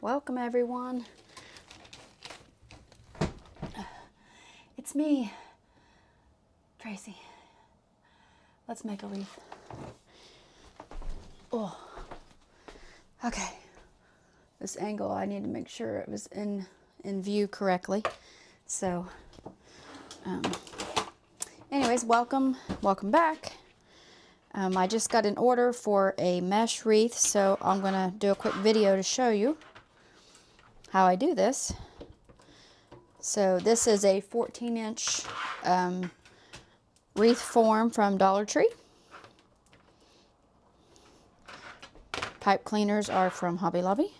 Welcome everyone. It's me, Tracy. Let's make a wreath. Oh, okay. This angle, I need to make sure it was in view correctly. So, anyways, welcome back. I just got an order for a mesh wreath, so I'm gonna do a quick video to show you how I do this. So this is a 14-inch wreath form from Dollar Tree. Pipe cleaners are from Hobby Lobby.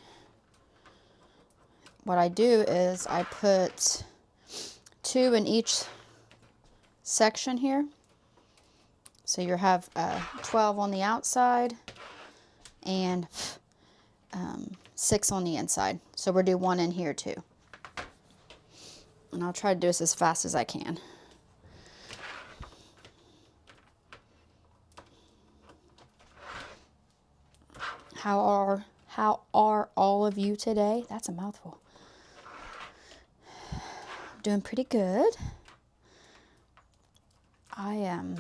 What I do is I put 2 in each section here. So you have 12 on the outside and 6 on the inside. So we'll do 1 in here too. And I'll try to do this as fast as I can. How are all of you today? That's a mouthful. Doing pretty good. I've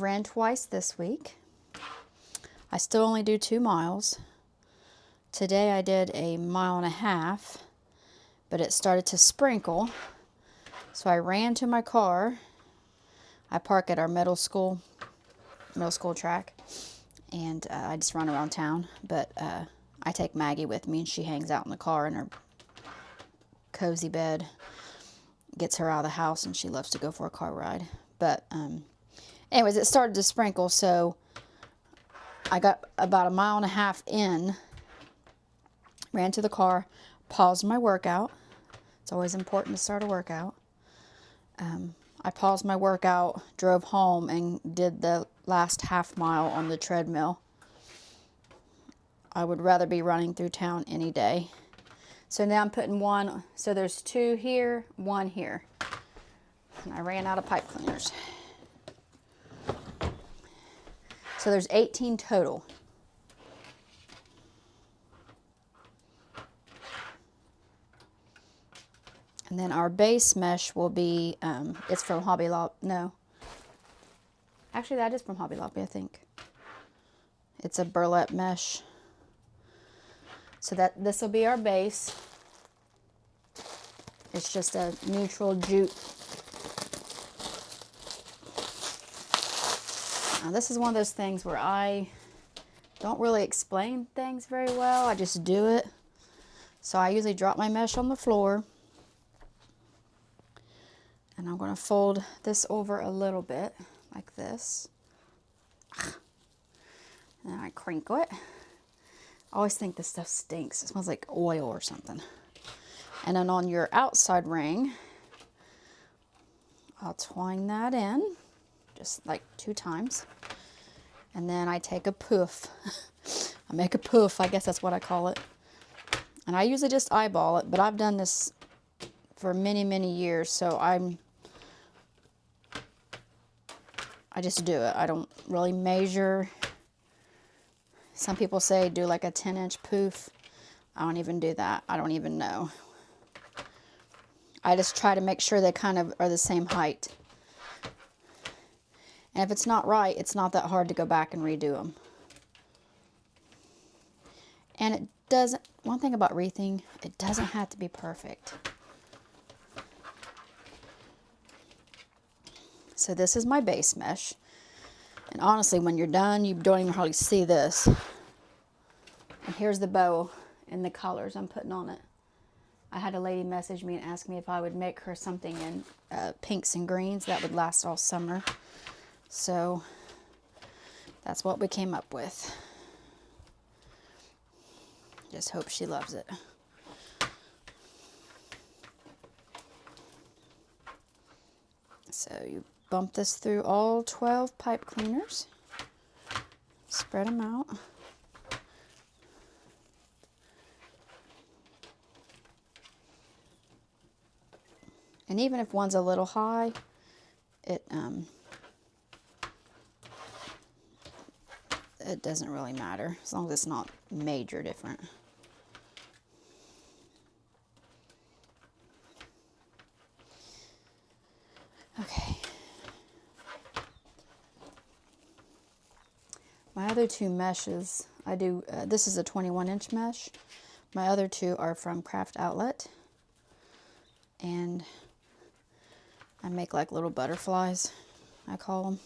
ran twice this week. I still only do 2 miles. Today I did a 1.5 miles, but it started to sprinkle. So I ran to my car. I park at our middle school track, and I just run around town. But I take Maggie with me, and she hangs out in the car in her cozy bed. Gets her out of the house, and she loves to go for a car ride. But anyways, it started to sprinkle, so I got about 1.5 miles in, ran to the car, paused my workout. It's always important to start a workout. I paused my workout, drove home, and did the last half mile on the treadmill. I would rather be running through town any day. So now I'm putting 1, so there's 2 here, 1 here. And I ran out of pipe cleaners. So there's 18 total. And then our base mesh will be, it's from Hobby Lobby, no. Actually, that is from Hobby Lobby, I think. It's a burlap mesh. So this will be our base. It's just a neutral jute. Now this is one of those things where I don't really explain things very well. I just do it. So I usually drop my mesh on the floor. And I'm going to fold this over a little bit, like this. And then I crinkle it. I always think this stuff stinks. It smells like oil or something. And then on your outside ring, I'll twine that in, just like 2 times. And then I take a poof. I make a poof, I guess that's what I call it. And I usually just eyeball it, but I've done this for many, many years, so I just do it. I don't really measure. Some people say do like a 10-inch poof. I don't even do that. I don't even know. I just try to make sure they kind of are the same height. And if it's not right, it's not that hard to go back and redo them. And it doesn't, one thing about wreathing, it doesn't have to be perfect. So this is my base mesh. And honestly, when you're done, you don't even hardly see this. And here's the bow and the colors I'm putting on it. I had a lady message me and ask me if I would make her something in pinks and greens that would last all summer. So that's what we came up with. Just hope she loves it. So you bump this through all 12 pipe cleaners. Spread them out. And even if one's a little high, it doesn't really matter as long as it's not major different. My other two meshes, I do, this is a 21-inch mesh. My other two are from Craft Outlet. And I make like little butterflies, I call them,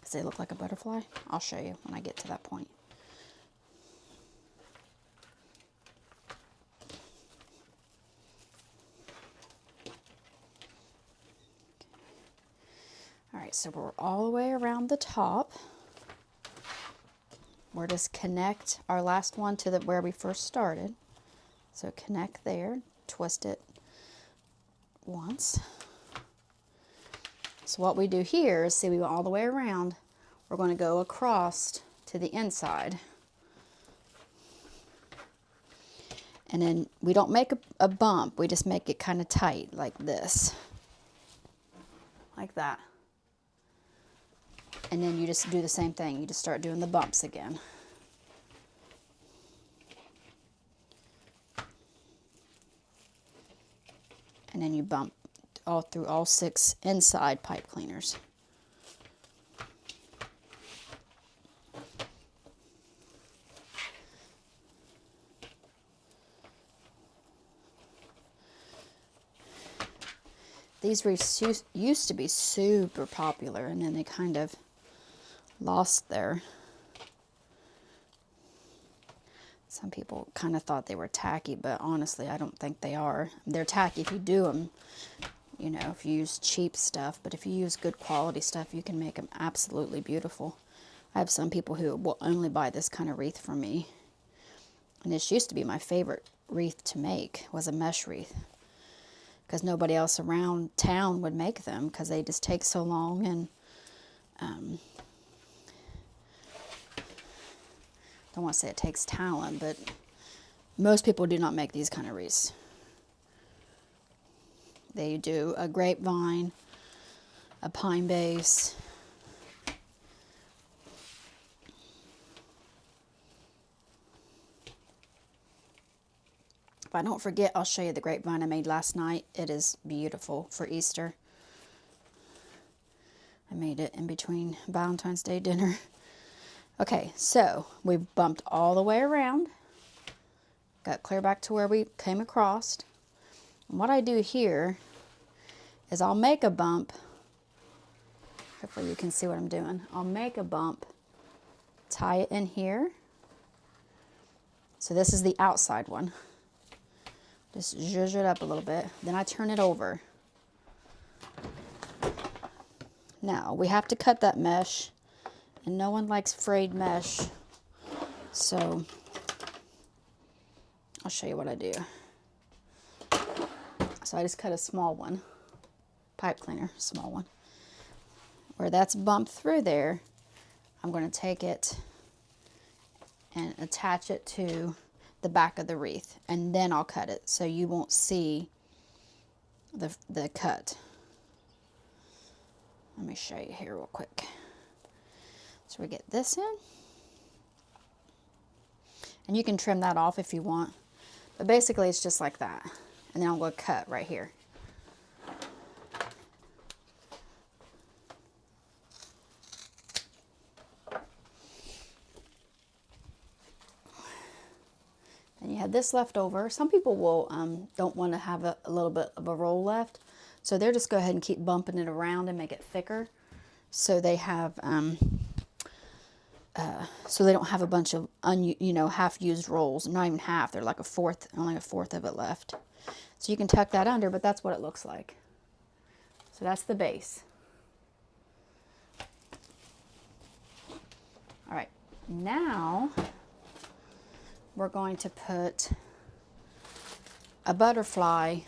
because they look like a butterfly. I'll show you when I get to that point. All right, so we're all the way around the top. We're just connect our last one to where we first started. So connect there, twist it once. So what we do here is, see, we go all the way around. We're going to go across to the inside. And then we don't make a bump, we just make it kind of tight like this. Like that. And then you just do the same thing. You just start doing the bumps again. And then you bump all through all 6 inside pipe cleaners. These wreaths used to be super popular, and then they kind of lost their... Some people kind of thought they were tacky, but honestly, I don't think they are. They're tacky if you do them, you know, if you use cheap stuff, but if you use good quality stuff, you can make them absolutely beautiful. I have some people who will only buy this kind of wreath from me. And this used to be my favorite wreath to make, was a mesh wreath. Because nobody else around town would make them, because they just take so long, and don't want to say it takes talent, but most people do not make these kind of wreaths. They do a grapevine, a pine base, if I don't forget, I'll show you the grapevine I made last night. It is beautiful for Easter. I made it in between Valentine's Day dinner. Okay, so we've bumped all the way around. Got clear back to where we came across. And what I do here is I'll make a bump. Hopefully you can see what I'm doing. I'll make a bump, tie it in here. So this is the outside one. Just zhuzh it up a little bit. Then I turn it over. Now, we have to cut that mesh, and no one likes frayed mesh, so I'll show you what I do. So I just cut a small one, pipe cleaner, small one. Where that's bumped through there, I'm going to take it and attach it to the back of the wreath, and then I'll cut it so you won't see the cut. Let me show you here real quick. So we get this in, and you can trim that off if you want, but basically it's just like that. And then I'm going to cut right here. And you have this left over. Some people will don't want to have a little bit of a roll left, so they'll just go ahead and keep bumping it around and make it thicker, so they have so they don't have a bunch of half-used rolls. Not even half. They're like a fourth, only a fourth of it left. So you can tuck that under, but that's what it looks like. So that's the base. All right, now we're going to put a butterfly.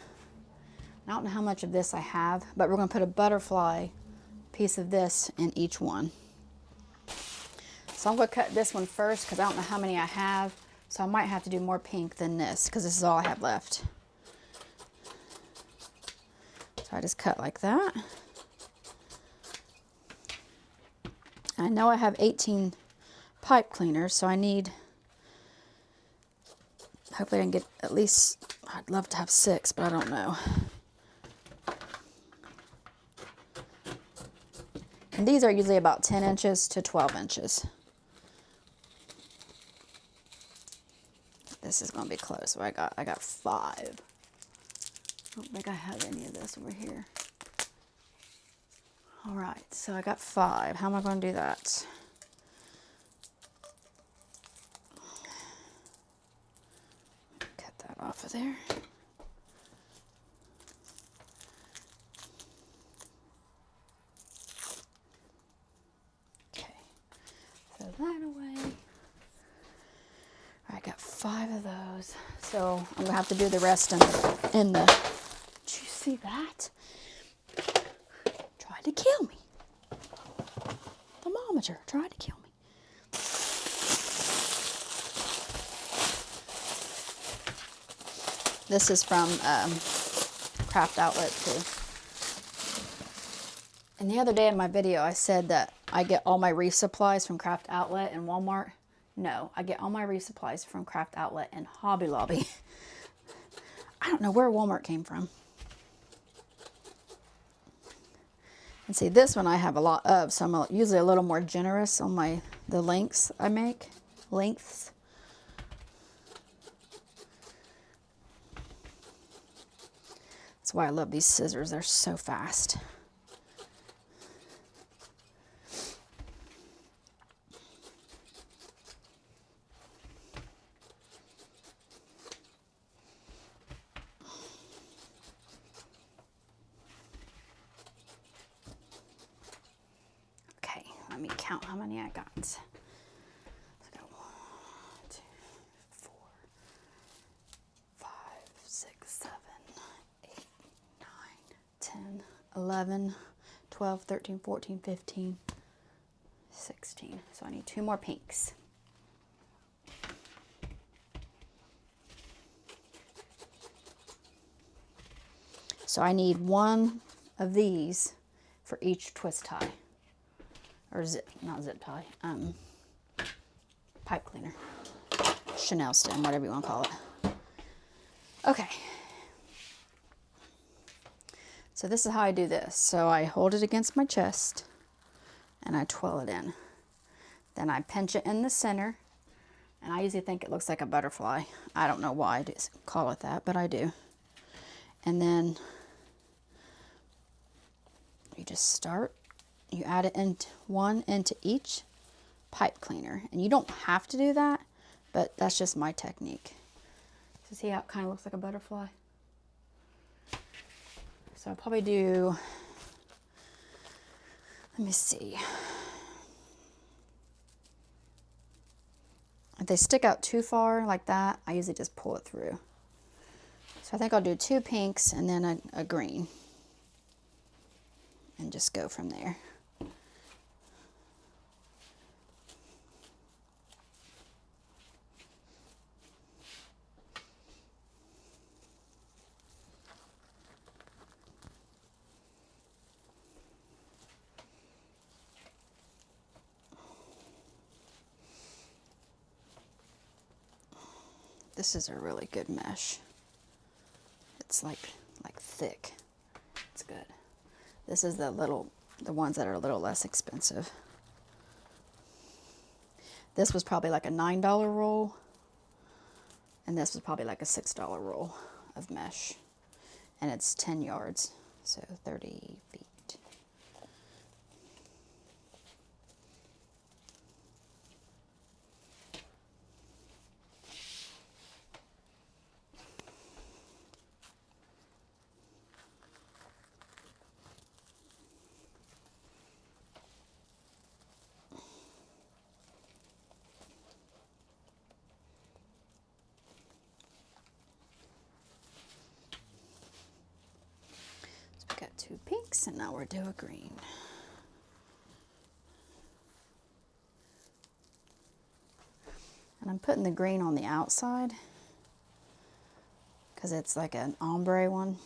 I don't know how much of this I have, but we're going to put a butterfly piece of this in each one. So I'm going to cut this one first because I don't know how many I have. So I might have to do more pink than this because this is all I have left. So I just cut like that. I know I have 18 pipe cleaners, so I need, hopefully I can get at least, I'd love to have 6, but I don't know. And these are usually about 10 inches to 12 inches. This is going to be close. I got 5. I don't think I have any of this over here. All right, so I got 5. How am I going to do that? Cut that off of there. Okay, throw that away. I got 5 of those. So I'm going to have to do the rest in the, did you see that? Tried to kill me. Thermometer tried to kill me. This is from Craft Outlet too. And the other day in my video I said that I get all my Wreath supplies from Craft Outlet and Walmart. No, I get all my Wreath supplies from Craft Outlet and Hobby Lobby. I don't know where Walmart came from. And see, this one I have a lot of, so I'm usually a little more generous on the lengths I make. Lengths. That's why I love these scissors. They're so fast. Okay, let me count how many I got. So I got 1, 2, 4, 5, 6, 7, 8, 9, 10, 11, 12, 13, 14, 15, 16. So I need 2 more pinks. So I need 1 of these for each twist tie. Or not zip tie, pipe cleaner. Chanel stem, whatever you want to call it. Okay. So this is how I do this. So I hold it against my chest and I twirl it in. Then I pinch it in the center, and I usually think it looks like a butterfly. I don't know why I call it that, but I do. And then you just start, you add it into 1 into each pipe cleaner. And you don't have to do that, but that's just my technique. So see how it kind of looks like a butterfly? So I'll probably do, let me see. If they stick out too far like that, I usually just pull it through. So I think I'll do 2 pinks and then a green. And just go from there. This is a really good mesh. It's like thick. It's good. This is the ones that are a little less expensive. This was probably like a $9 roll, and this was probably like a $6 roll of mesh. And it's 10 yards, so 30 feet. Got 2 pinks, and now we're doing a green. And I'm putting the green on the outside because it's like an ombre one.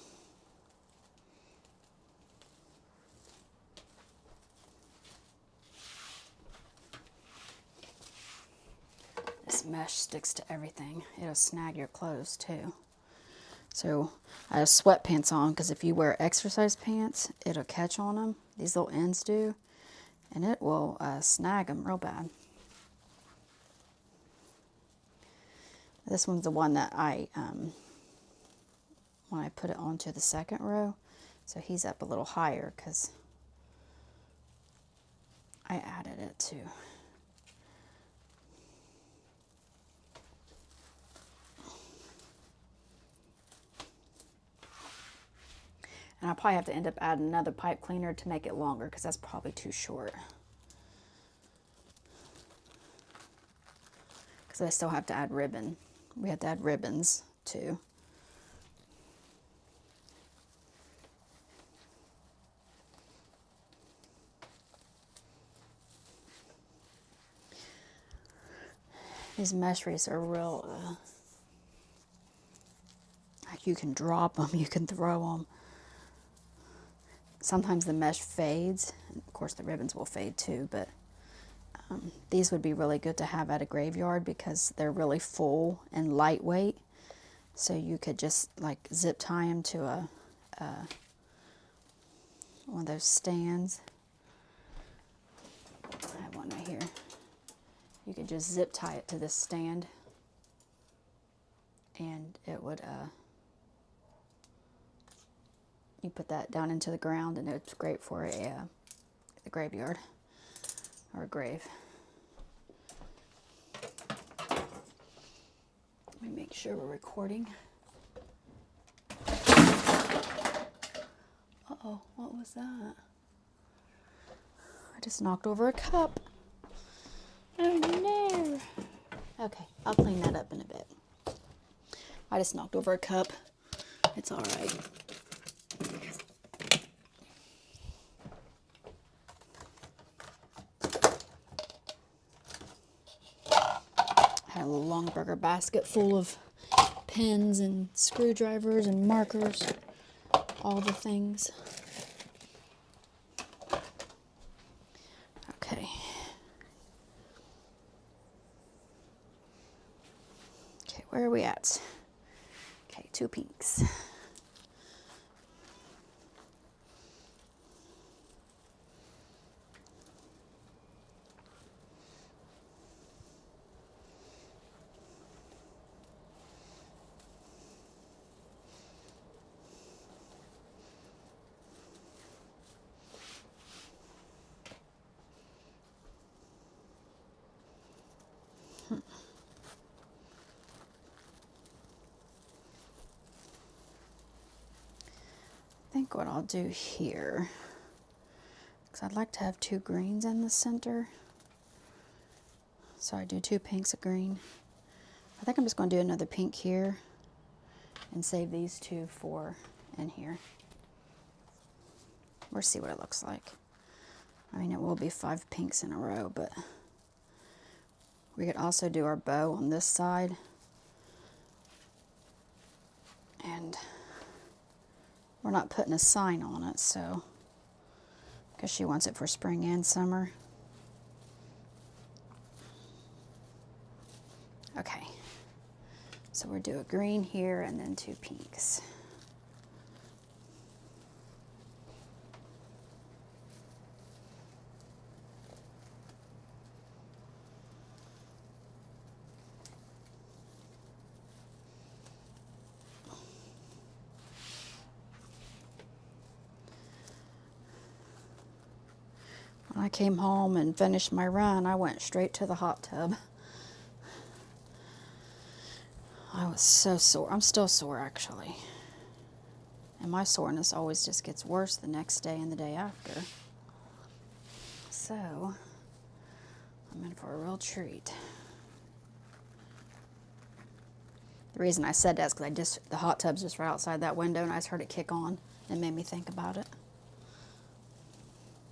This mesh sticks to everything. It'll snag your clothes too. So I have sweatpants on because if you wear exercise pants, it'll catch on them. These little ends do. And it will snag them real bad. This one's the one that when I put it onto the second row, so he's up a little higher because I added it too. And I'll probably have to end up adding another pipe cleaner to make it longer because that's probably too short. Because I still have to add ribbon. We have to add ribbons too. These mesh wreaths are real, like you can drop them, you can throw them. Sometimes the mesh fades, and of course the ribbons will fade too, but these would be really good to have at a graveyard because they're really full and lightweight. So you could just like zip tie them to one of those stands. I have one right here. You could just zip tie it to this stand and it would, you put that down into the ground and it's great for a graveyard or a grave. Let me make sure we're recording. Uh-oh, what was that? I just knocked over a cup. Oh no. Okay, I'll clean that up in a bit. I just knocked over a cup. It's all right. I had a little Longburger basket full of pens and screwdrivers and markers, all the things. Okay. Okay, where are we at? Okay, 2 pinks. I think what I'll do here, because I'd like to have 2 greens in the center. So I do 2 pinks, a green. I think I'm just going to do another pink here and save these 2 for in here. We'll see what it looks like. I mean, it will be 5 pinks in a row, but we could also do our bow on this side. And we're not putting a sign on it, so, because she wants it for spring and summer. Okay, so we'll do a green here and then 2 pinks. When I came home and finished my run, I went straight to the hot tub. I was so sore. I'm still sore, actually. And my soreness always just gets worse the next day and the day after. So, I'm in for a real treat. The reason I said that is because the hot tub's just right outside that window and I just heard it kick on and it made me think about it.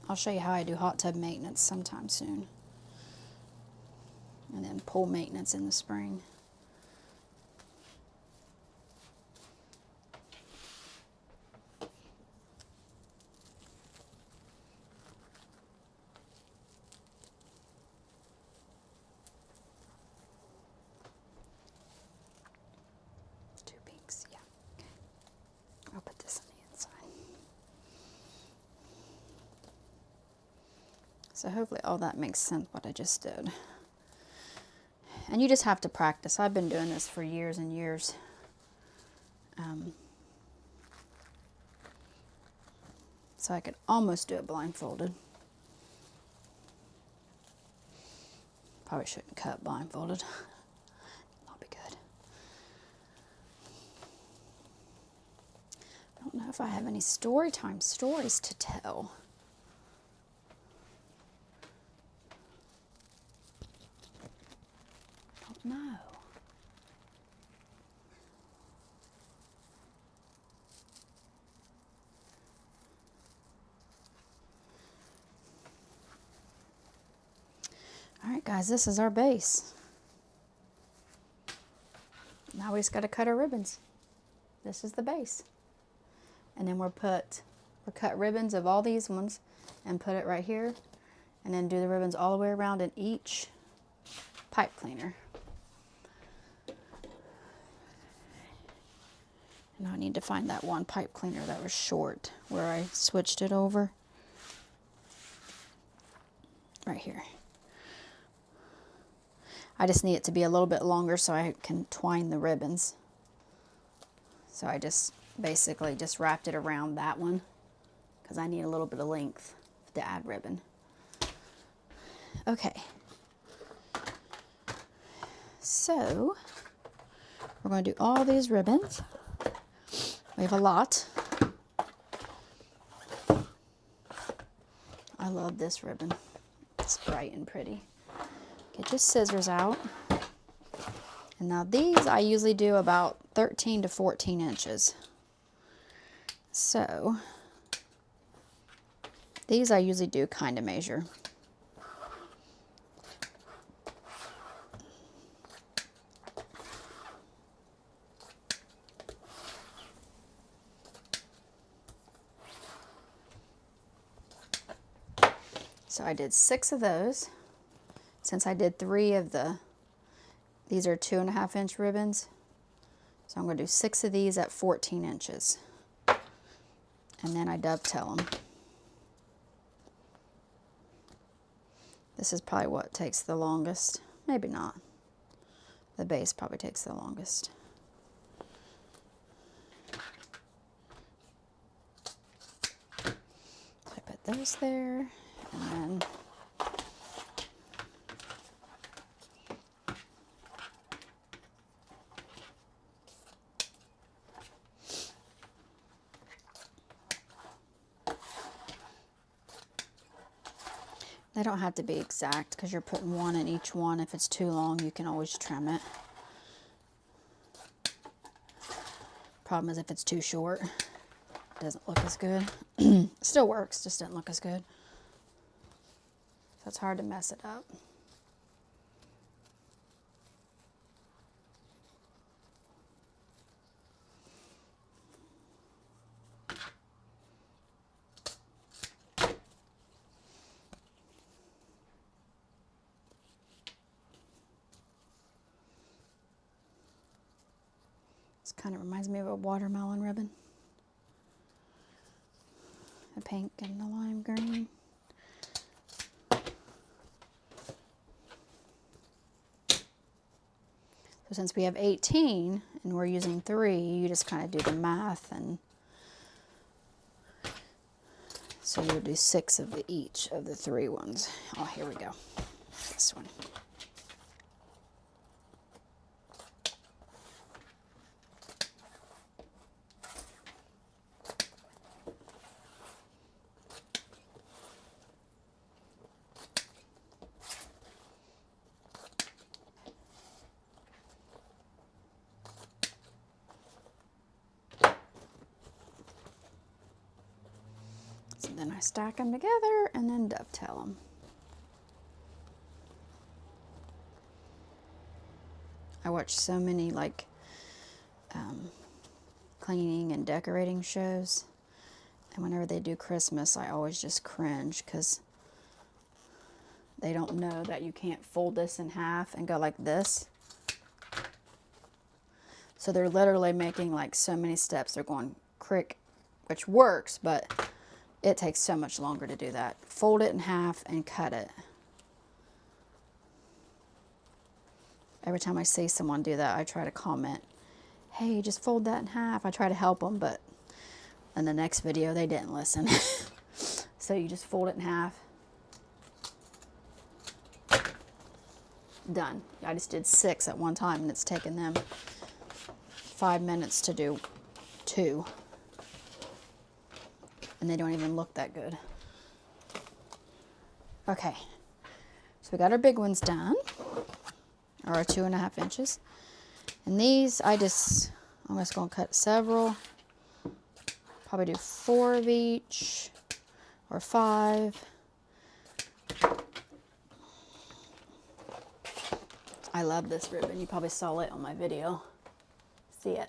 I'll show you how I do hot tub maintenance sometime soon. And then pool maintenance in the spring. Yeah. I'll put this on the inside. So hopefully all that makes sense what I just did. And you just have to practice. I've been doing this for years and years. So I could almost do it blindfolded. Probably shouldn't cut blindfolded. That'll be good. I don't know if I have any story time stories to tell. I don't know. All right, guys, this is our base. Now we just got to cut our ribbons. This is the base. And then we'll cut ribbons of all these ones and put it right here. And then do the ribbons all the way around in each pipe cleaner. And I need to find that one pipe cleaner that was short where I switched it over. Right here. I just need it to be a little bit longer so I can twine the ribbons. So I just basically just wrapped it around that one because I need a little bit of length to add ribbon. Okay. So we're going to do all these ribbons. We have a lot. I love this ribbon. It's bright and pretty. Get your scissors out. And now these I usually do about 13 to 14 inches. So these I usually do kind of measure. So I did 6 of those. Since I did 3 of these are 2.5 inch ribbons. So I'm going to do 6 of these at 14 inches. And then I dovetail them. This is probably what takes the longest. Maybe not. The base probably takes the longest. So I put those there, and then they don't have to be exact because you're putting 1 in each one. If it's too long, you can always trim it. Problem is if it's too short, it doesn't look as good. Still works, just doesn't look as good. So it's hard to mess it up. This kind of reminds me of a watermelon ribbon. The pink and the lime green. So since we have 18 and we're using 3, you just kind of do the math, and so you'll do 6 of each of the 3 ones. Oh, here we go. This one. So then I stack them together and then dovetail them. I watch so many cleaning and decorating shows, and whenever they do Christmas, I always just cringe because they don't know that you can't fold this in half and go like this. So they're literally making like so many steps. They're going crick, which works, but it takes so much longer to do that. Fold it in half and cut it. every time I see someone do that, I try to comment, hey, just fold that in half. I try to help them, but in the next video, they didn't listen. So you just fold it in half. Done. I just did 6 at one time, and it's taken them 5 minutes to do 2. And they don't even look that good. Okay, so we got our big ones done, or our 2.5 inches. And these, I'm just going to cut several, probably do 4 of each, or 5. I love this ribbon. You probably saw it on my video. See it?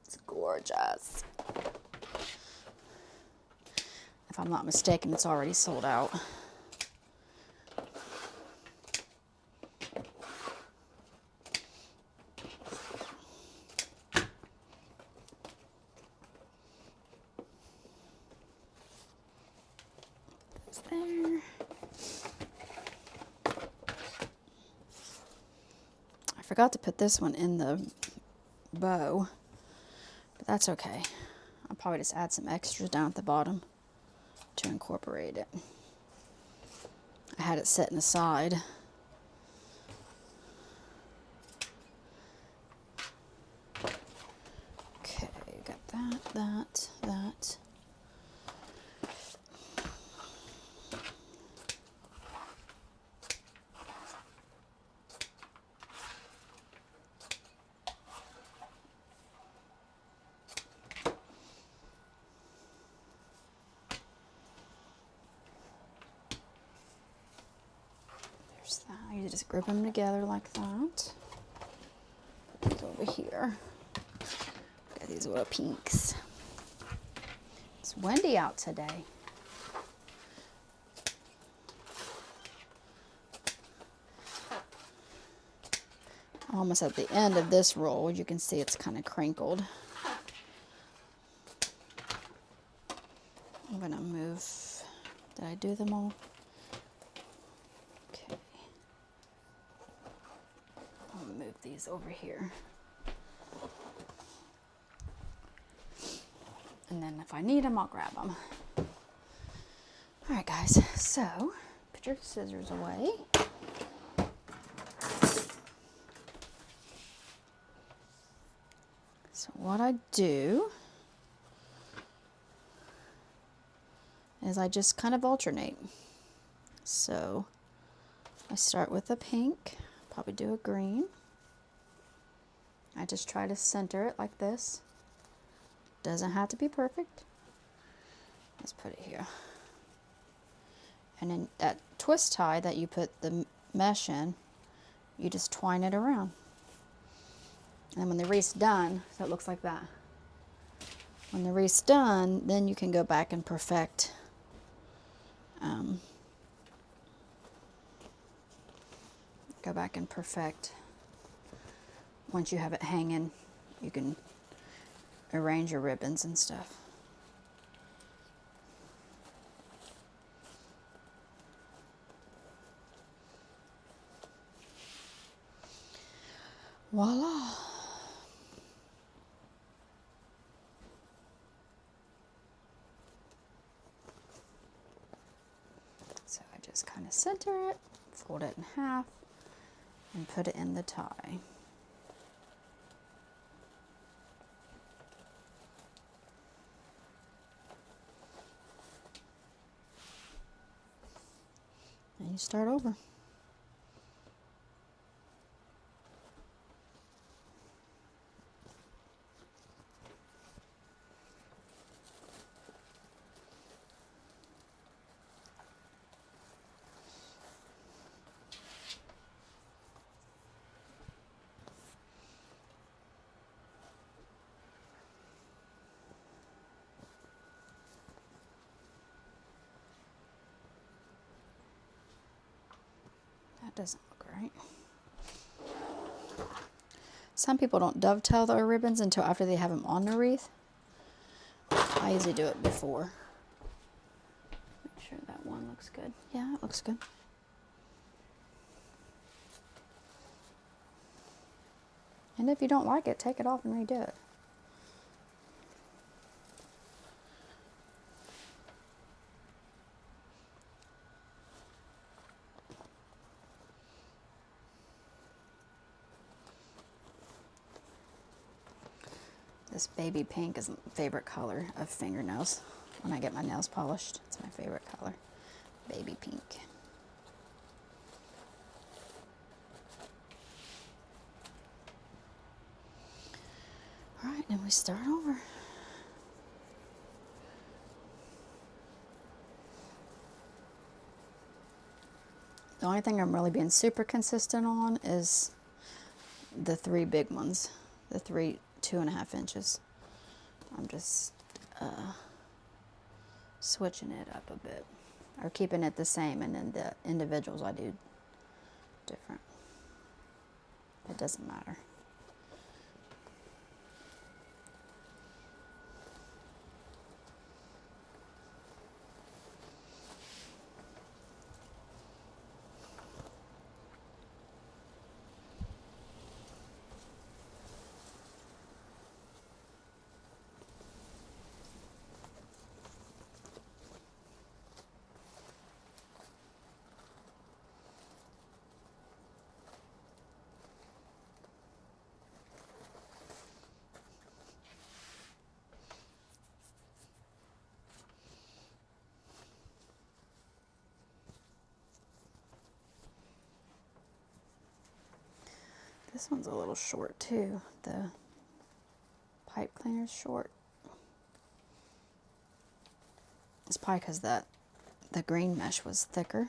It's gorgeous. If I'm not mistaken, it's already sold out. It's there. I forgot to put this one in the bow, but that's okay. I'll probably just add some extras down at the bottom to incorporate it. I had it setting aside. Okay, got that. There's that. You just grip them together like that. Put these over here. Got these little pinks. It's windy out today. Almost at the end of this roll, you can see it's kind of crinkled. I'm gonna move. Did I do them all? Okay. I'll move these over here. And then if I need them, I'll grab them. All right, guys. So, put your scissors away. So what I do is I just kind of alternate. So I start with a pink, probably do a green. I just try to center it like this. Doesn't have to be perfect. Let's put it here. And then that twist tie that you put the mesh in, you just twine it around. And when the wreath's done, so it looks like that. When the wreath's done, then you can go back and perfect once you have it hanging, you can arrange your ribbons and stuff. Voila! So I just kind of center it, fold it in half, and put it in the tie. And you start over. That doesn't look right. Some people don't dovetail their ribbons until after they have them on the wreath. I usually do it before. Make sure that one looks good. Yeah, it looks good. And if you don't like it, take it off and redo it. This baby pink is my favorite color of fingernails. When I get my nails polished, it's my favorite color. Baby pink. All right, and we start over. The only thing I'm really being super consistent on is the 3 big ones, the 3 2.5 inches. I'm just switching it up a bit, or keeping it the same, and then the individuals I do different. It doesn't matter. This one's a little short too. The pipe cleaner's short. It's probably because the green mesh was thicker.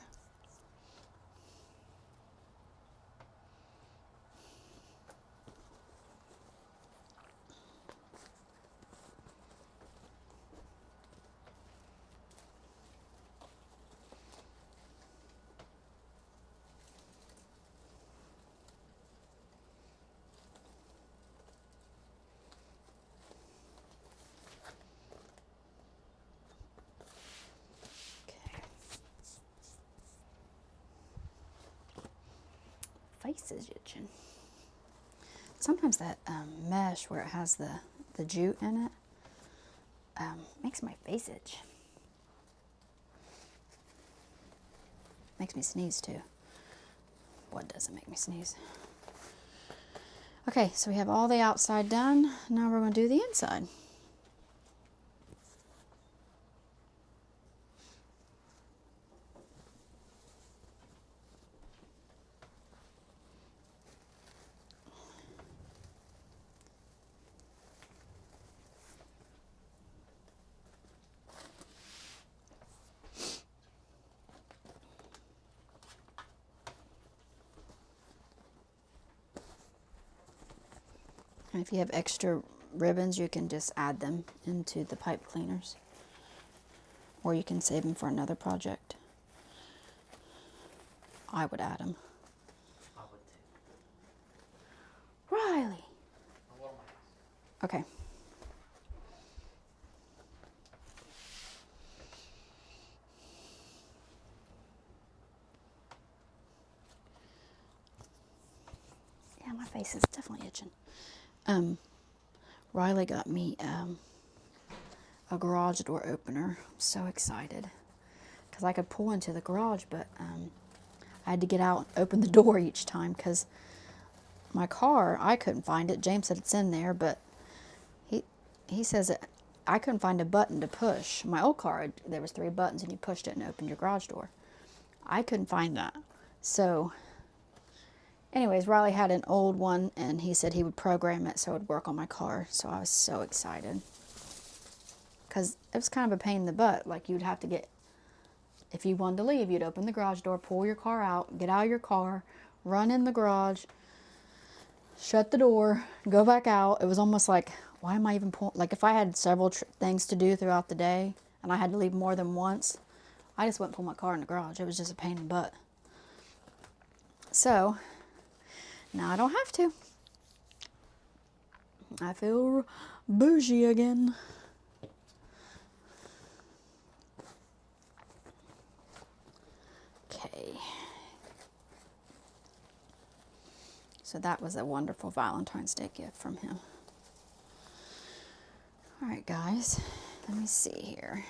Face is itching. Sometimes that mesh where it has the jute in it makes my face itch. Makes me sneeze too. What doesn't make me sneeze? Okay, so we have all the outside done. Now we're going to do the inside. And if you have extra ribbons, you can just add them into the pipe cleaners. Or you can save them for another project. I would add them. I would too. Riley! Okay. Yeah, my face is definitely itching. Riley got me a garage door opener. I'm so excited because I could pull into the garage, but I had to get out and open the door each time because my car, I couldn't find it. James said it's in there, but he says that I couldn't find a button to push. My old car, there was 3 buttons and you pushed it and opened your garage door. I couldn't find that. So anyways, Riley had an old one and he said he would program it so it would work on my car. So I was so excited because it was kind of a pain in the butt. Like you'd have to get, if you wanted to leave, you'd open the garage door, pull your car out, get out of your car, run in the garage, shut the door, go back out. It was almost like, why am I even pulling? Like if I had several things to do throughout the day and I had to leave more than once, I just wouldn't pull my car in the garage. It was just a pain in the butt. So now I don't have to. I feel bougie again. Okay. So that was a wonderful Valentine's Day gift from him. All right, guys, let me see here.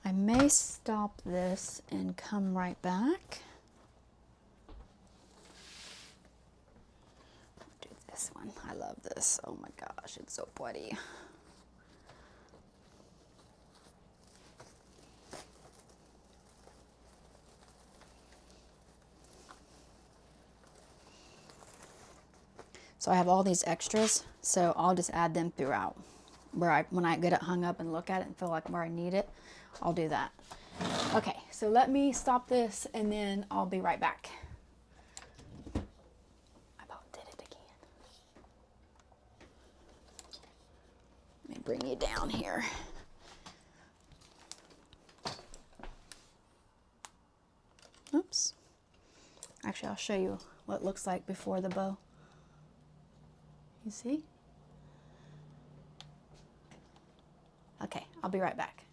I may stop this and come right back. Do this one. I love this. Oh my gosh, it's so pretty. So I have all these extras, so I'll just add them throughout. When I get it hung up and look at it and feel like where I need it, I'll do that. Okay, so let me stop this and then I'll be right back. I about did it again. Let me bring you down here. Oops. Actually, I'll show you what it looks like before the bow. You see? Okay, I'll be right back.